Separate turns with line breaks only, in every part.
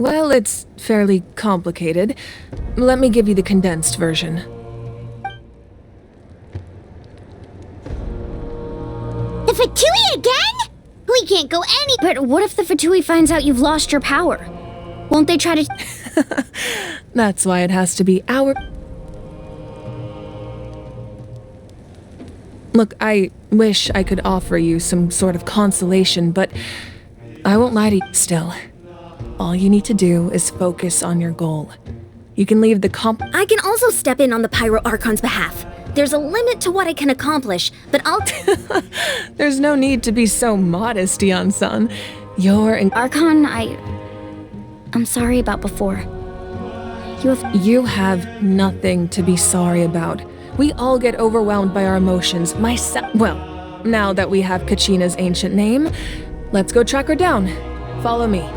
Well, it's fairly complicated. Let me give you the condensed version.
The Fatui again? We can't go any—
But what if the Fatui finds out you've lost your power? Won't they try to—
That's why it has to be our... Look, I wish I could offer you some sort of consolation, but I won't lie to you still. All you need to do is focus on your goal. You can leave the
I can also step in on the Pyro Archon's behalf. There's a limit to what I can accomplish, but I'll—
There's no need to be so modest, Yan-san.
Archon, I'm sorry about before.
You have nothing to be sorry about. We all get overwhelmed by our emotions, myself. Well, now that we have Kachina's ancient name, let's go track her down. Follow me.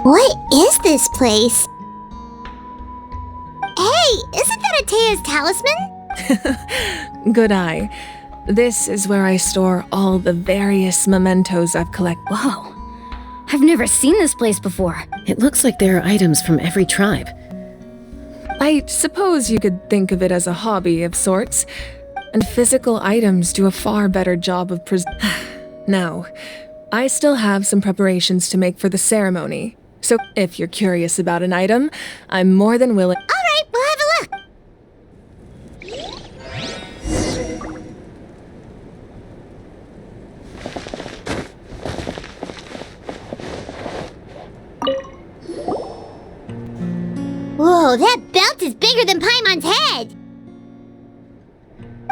What is this place? Hey, isn't that Atea's talisman?
Good eye. This is where I store all the various mementos I've collected.
Whoa. I've never seen this place before.
It looks like there are items from every tribe.
I suppose you could think of it as a hobby of sorts, and physical items do a far better job of Now, I still have some preparations to make for the ceremony, so if you're curious about an item, I'm more than willing—
Alright, we'll have a look. Whoa, that belt is bigger than Paimon's head!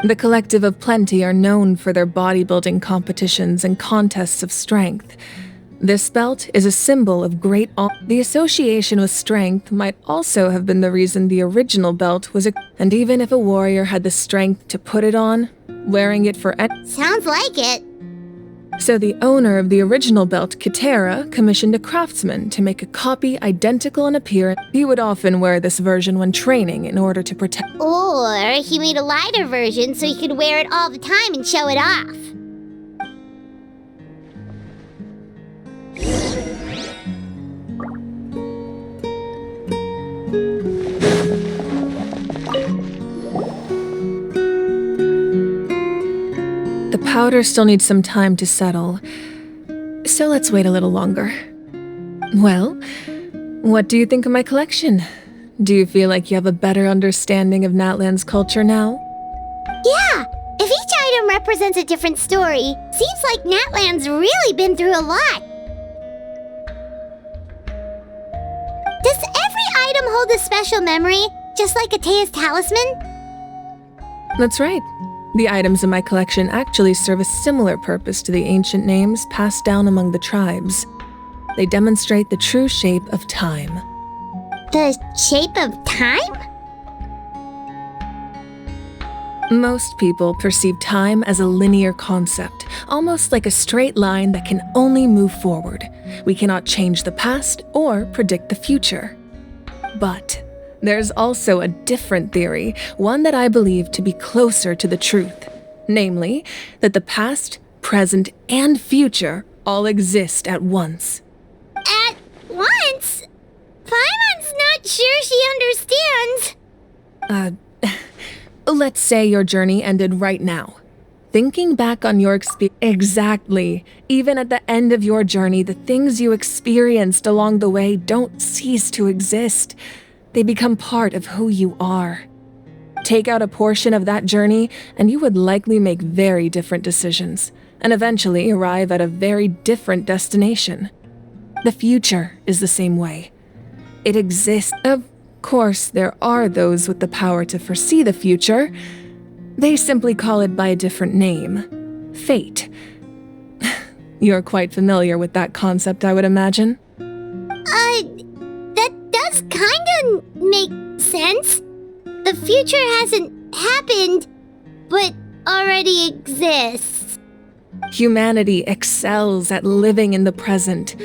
The Collective of Plenty are known for their bodybuilding competitions and contests of strength. This belt is a symbol of great The association with strength might also have been the reason the original belt was and even if a warrior had the strength to put it on, wearing it for
Sounds like it.
So the owner of the original belt, Kitera, commissioned a craftsman to make a copy identical in appearance. He would often wear this version when training in order to protect—
Or he made a lighter version so he could wear it all the time and show it off.
The powder still needs some time to settle, so let's wait a little longer. Well, what do you think of my collection? Do you feel like you have a better understanding of Natlan's culture now?
Yeah, if each item represents a different story, seems like Natlan's really been through a lot. Does every item hold a special memory, just like Atea's talisman?
That's right. The items in my collection actually serve a similar purpose to the ancient names passed down among the tribes. They demonstrate the true shape of time.
The shape of time?
Most people perceive time as a linear concept, almost like a straight line that can only move forward. We cannot change the past or predict the future. But there's also a different theory, one that I believe to be closer to the truth. Namely, that the past, present, and future all exist at once.
At once? Paimon's not sure she understands.
Let's say your journey ended right now. Thinking back on your experience— Exactly. Even at the end of your journey, the things you experienced along the way don't cease to exist. They become part of who you are. Take out a portion of that journey, and you would likely make very different decisions, and eventually arrive at a very different destination. The future is the same way. It exists. Of course, there are those with the power to foresee the future. They simply call it by a different name. Fate. You're quite familiar with that concept, I would imagine.
That does kinda make sense? The future hasn't happened, but already exists.
Humanity excels at living in the present,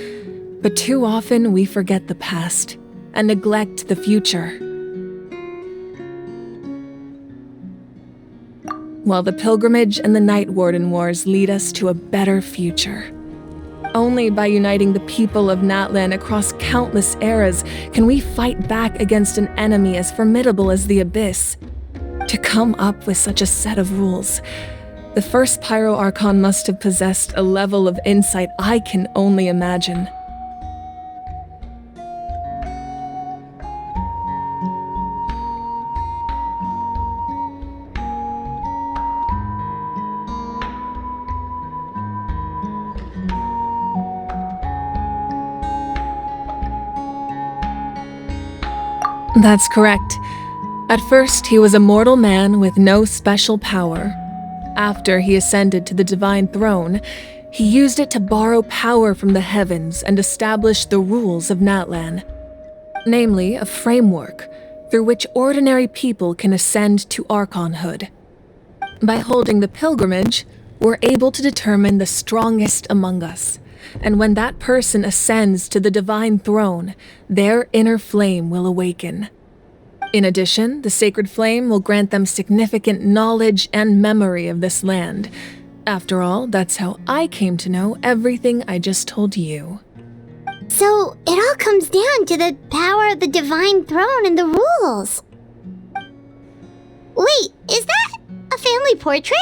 but too often we forget the past and neglect the future. While the pilgrimage and the Night Warden Wars lead us to a better future. Only by uniting the people of Natlan across countless eras can we fight back against an enemy as formidable as the Abyss. To come up with such a set of rules, the first Pyro Archon must have possessed a level of insight I can only imagine. That's correct. At first, he was a mortal man with no special power. After he ascended to the divine throne, he used it to borrow power from the heavens and establish the rules of Natlan. Namely, a framework through which ordinary people can ascend to Archonhood. By holding the pilgrimage, we're able to determine the strongest among us. And when that person ascends to the divine throne, their inner flame will awaken. In addition, the sacred flame will grant them significant knowledge and memory of this land. After all, that's how I came to know everything I just told you.
So, it all comes down to the power of the divine throne and the rules. Wait, is that a family portrait?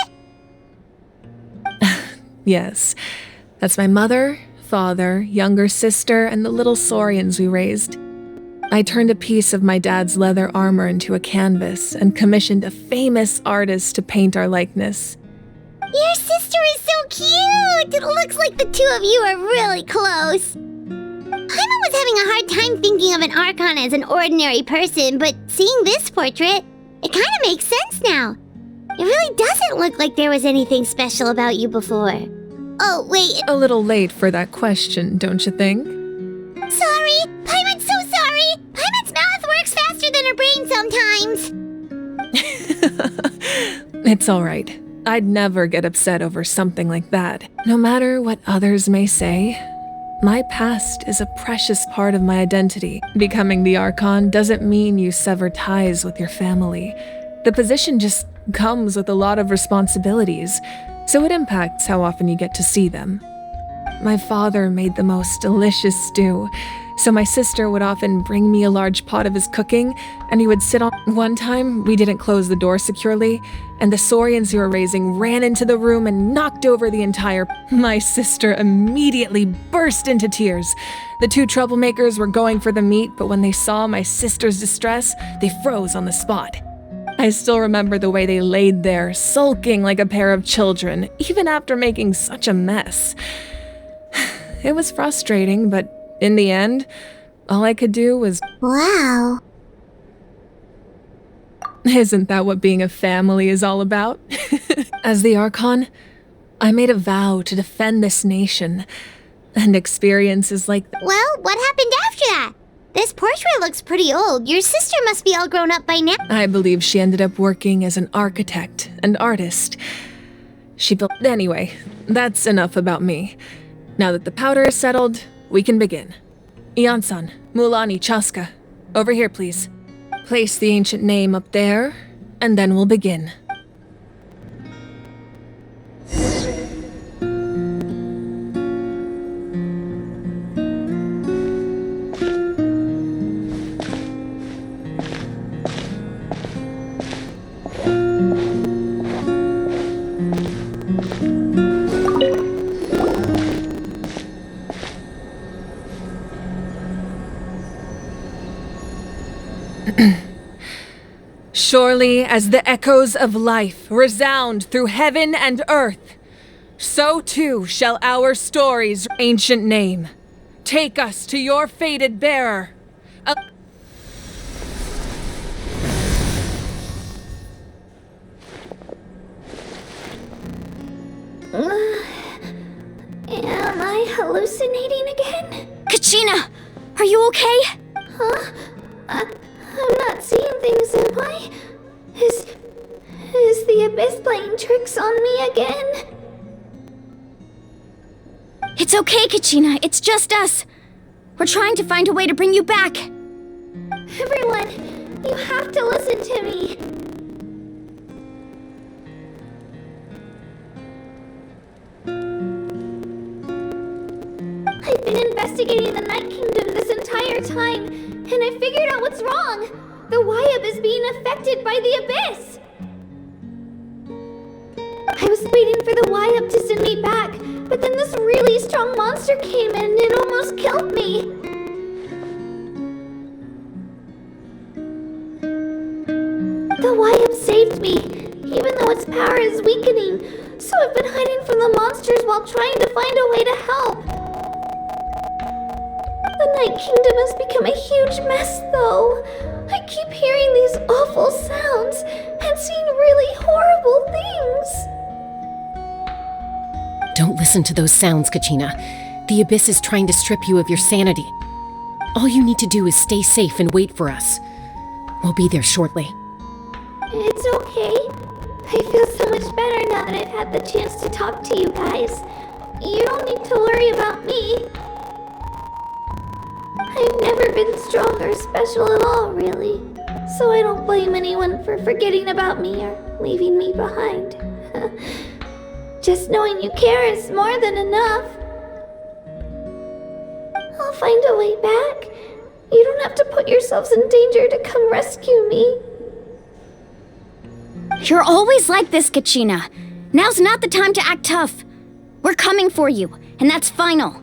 Yes. That's my mother, father, younger sister, and the little saurians we raised. I turned a piece of my dad's leather armor into a canvas and commissioned a famous artist to paint our likeness.
Your sister is so cute! It looks like the two of you are really close. Paimon was having a hard time thinking of an Archon as an ordinary person, but seeing this portrait, it kind of makes sense now. It really doesn't look like there was anything special about you before. Oh, wait.
A little late for that question, don't you think?
Sorry! Paimon's so sorry! Paimon's mouth works faster than her brain sometimes!
It's alright. I'd never get upset over something like that. No matter what others may say, my past is a precious part of my identity. Becoming the Archon doesn't mean you sever ties with your family. The position just comes with a lot of responsibilities, so it impacts how often you get to see them. My father made the most delicious stew, so my sister would often bring me a large pot of his cooking, and he would sit on. One time, we didn't close the door securely, and the saurians we were raising ran into the room and knocked over the entire. My sister immediately burst into tears. The two troublemakers were going for the meat, but when they saw my sister's distress, they froze on the spot. I still remember the way they laid there, sulking like a pair of children, even after making such a mess. It was frustrating, but in the end, all I could do was...
Wow.
Isn't that what being a family is all about? As the Archon, I made a vow to defend this nation, and experiences like...
Well, what happened after that? This portrait looks pretty old. Your sister must be all grown up by now.
I believe she ended up working as an architect and artist. She built... Anyway, that's enough about me. Now that the powder is settled, we can begin. Ian-san, Mulani, Chaska, over here please. Place the ancient name up there, and then we'll begin. Surely as the echoes of life resound through heaven and earth, so too shall our story's ancient name. Take us to your fated bearer.
Am I hallucinating again?
Kachina! Are you okay?
Huh? I'm not seeing things, am I? Is the Abyss playing tricks on me again?
It's okay, Kachina. It's just us. We're trying to find a way to bring you back.
Everyone, you have to listen to me. I've been investigating the Night Kingdom this entire time, and I figured out what's wrong. The Wyab is being affected by the Abyss. I was waiting for the Wyab to send me back, but then this really strong monster came in and it almost killed me. The Wyab saved me, even though its power is weakening, so I've been hiding from the monsters while trying to find a way to help. The Night Kingdom has become a huge mess, though. I keep hearing these awful sounds and seeing really horrible things.
Don't listen to those sounds, Kachina. The Abyss is trying to strip you of your sanity. All you need to do is stay safe and wait for us. We'll be there shortly.
It's okay. I feel so much better now that I've had the chance to talk to you guys. You don't need to worry about me. I've never been strong or special at all, really. So I don't blame anyone for forgetting about me or leaving me behind. Just knowing you care is more than enough. I'll find a way back. You don't have to put yourselves in danger to come rescue me.
You're always like this, Kachina. Now's not the time to act tough. We're coming for you, and that's final.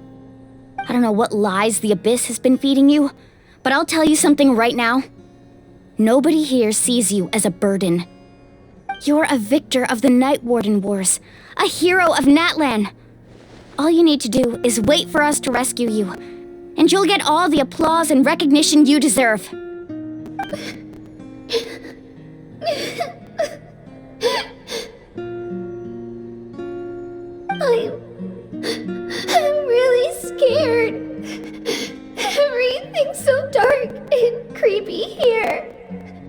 I don't know what lies the Abyss has been feeding you, but I'll tell you something right now. Nobody here sees you as a burden. You're a victor of the Night Warden Wars, a hero of Natlan. All you need to do is wait for us to rescue you, and you'll get all the applause and recognition you deserve.
I'm really scared. Everything's so dark and creepy here.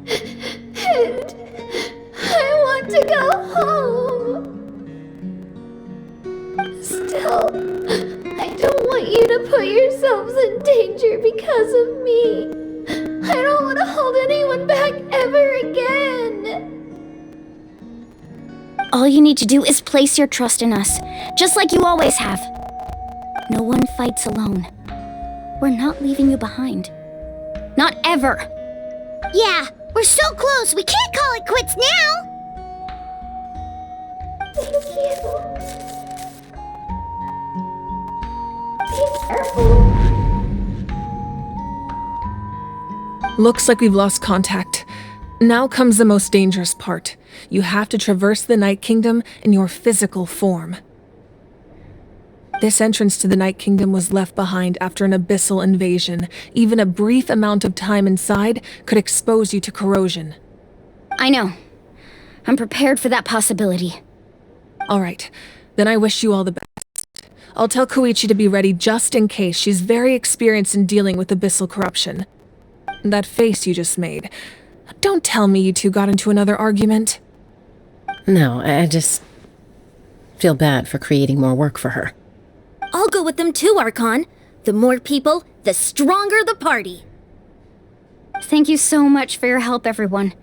And I want to go home. Still, I don't want you to put yourselves in danger because of me. I don't want to hold anyone back ever again.
All you need to do is place your trust in us, just like you always have. No one fights alone. We're not leaving you behind. Not ever.
Yeah, we're so close. We can't call it quits now. Thank you. Be careful.
Looks like we've lost contact. Now comes the most dangerous part. You have to traverse the Night Kingdom in your physical form. This entrance to the Night Kingdom was left behind after an abyssal invasion. Even a brief amount of time inside could expose you to corrosion.
I know. I'm prepared for that possibility.
All right, then I wish you all the best. I'll tell Koichi to be ready just in case. She's very experienced in dealing with abyssal corruption. That face you just made. Don't tell me you two got into another argument.
No, I just feel bad for creating more work for her.
I'll go with them too, Archon. The more people, the stronger the party. Thank you so much for your help, everyone.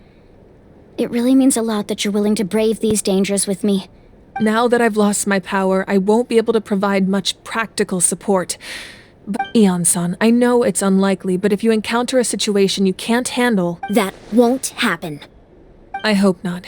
It really means a lot that you're willing to brave these dangers with me.
Now that I've lost my power, I won't be able to provide much practical support. But Eon-san, I know it's unlikely, but if you encounter a situation you can't handle...
That won't happen.
I hope not.